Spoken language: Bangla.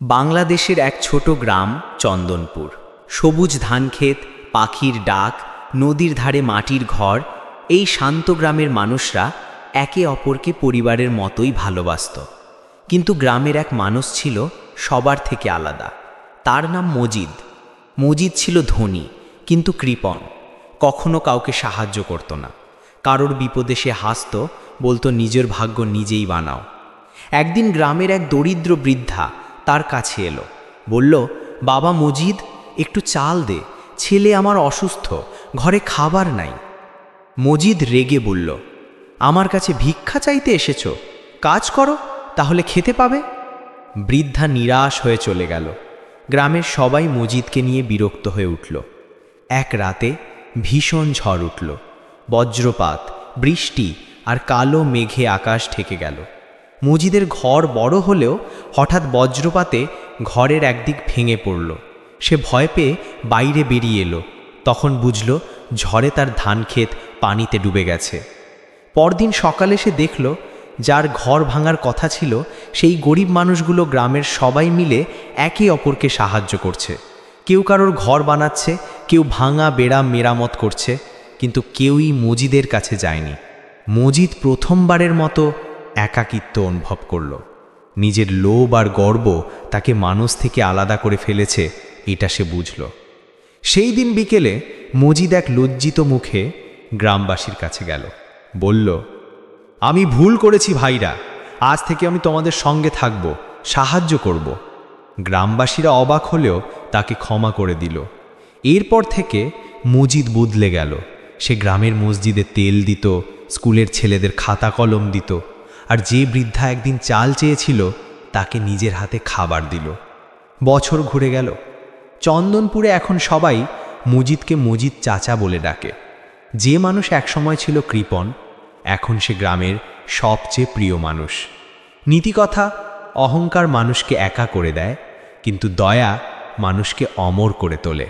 বাংলাদেশের এক ছোট গ্রাম চন্দনপুর। সবুজ ধানক্ষেত, পাখির ডাক, নদীর ধারে মাটির ঘর। এই শান্ত গ্রামের মানুষরা একে অপরকে পরিবারের মতোই ভালোবাসত। কিন্তু গ্রামের এক মানুষ ছিল সবার থেকে আলাদা। তার নাম মজিদ। মজিদ ছিল ধনী কিন্তু কৃপণ। কখনো কাউকে সাহায্য করত না। কারোর বিপদে সে হাসত, বলতো নিজের ভাগ্য নিজেই বানাও। একদিন গ্রামের এক দরিদ্র বৃদ্ধা তার কাছে এলো, বলল, বাবা মজিদ, একটু চাল দে, ছেলে আমার অসুস্থ, ঘরে খাবার নাই। মজিদ রেগে বলল, আমার কাছে ভিক্ষা চাইতে এসেছো? কাজ করো, তাহলে খেতে পাবে। বৃদ্ধা নিরাশ হয়ে চলে গেল। গ্রামের সবাই মজিদকে নিয়ে বিরক্ত হয়ে উঠল। এক রাতে ভীষণ ঝড় উঠল। বজ্রপাত, বৃষ্টি আর কালো মেঘে আকাশ ঢেকে গেল। মজিদের ঘর বড় হলেও হঠাৎ বজ্রপাতে ঘরের একদিক ভেঙে পড়ল। সে ভয় পেয়ে বাইরে বেরিয়ে এলো। তখন বুঝল ঝড়ে তার ধানক্ষেত পানিতে ডুবে গেছে। পরদিন সকালে সে দেখল যার ঘর ভাঙার কথা ছিল সেই গরিব মানুষগুলো গ্রামের সবাই মিলে একে অপরকে সাহায্য করছে। কেউ কারোর ঘর বানাচ্ছে, কেউ ভাঙা বেড়া মেরামত করছে, কিন্তু কেউই মজিদের কাছে যায়নি। মজিদ প্রথমবারের মতো একাকিত্ব অনুভব করল। নিজের লোভ আর গর্ব তাকে মানুষ থেকে আলাদা করে ফেলেছে, এটা সে বুঝল। সেই দিন বিকেলে মজিদ এক লজ্জিত মুখে গ্রামবাসীর কাছে গেল। বলল, আমি ভুল করেছি ভাইরা, আজ থেকে আমি তোমাদের সঙ্গে থাকব, সাহায্য করব। গ্রামবাসীরা অবাক হলেও তাকে ক্ষমা করে দিল। এরপর থেকে মজিদ বদলে গেল। সে গ্রামের মসজিদে তেল দিত, স্কুলের ছেলেদের খাতা কলম দিত, আর যে বৃদ্ধা একদিন চাল চেয়েছিল তাকে নিজের হাতে খাবার দিল। বছর ঘুরে গেল। চন্দনপুরে এখন সবাই মজিদকে মজিদ চাচা বলে ডাকে। যে মানুষ একসময় ছিল কৃপণ, এখন সে গ্রামের সবচেয়ে প্রিয় মানুষ। নীতিকথা, অহংকার মানুষকে একা করে দেয়, কিন্তু দয়া মানুষকে অমর করে তোলে।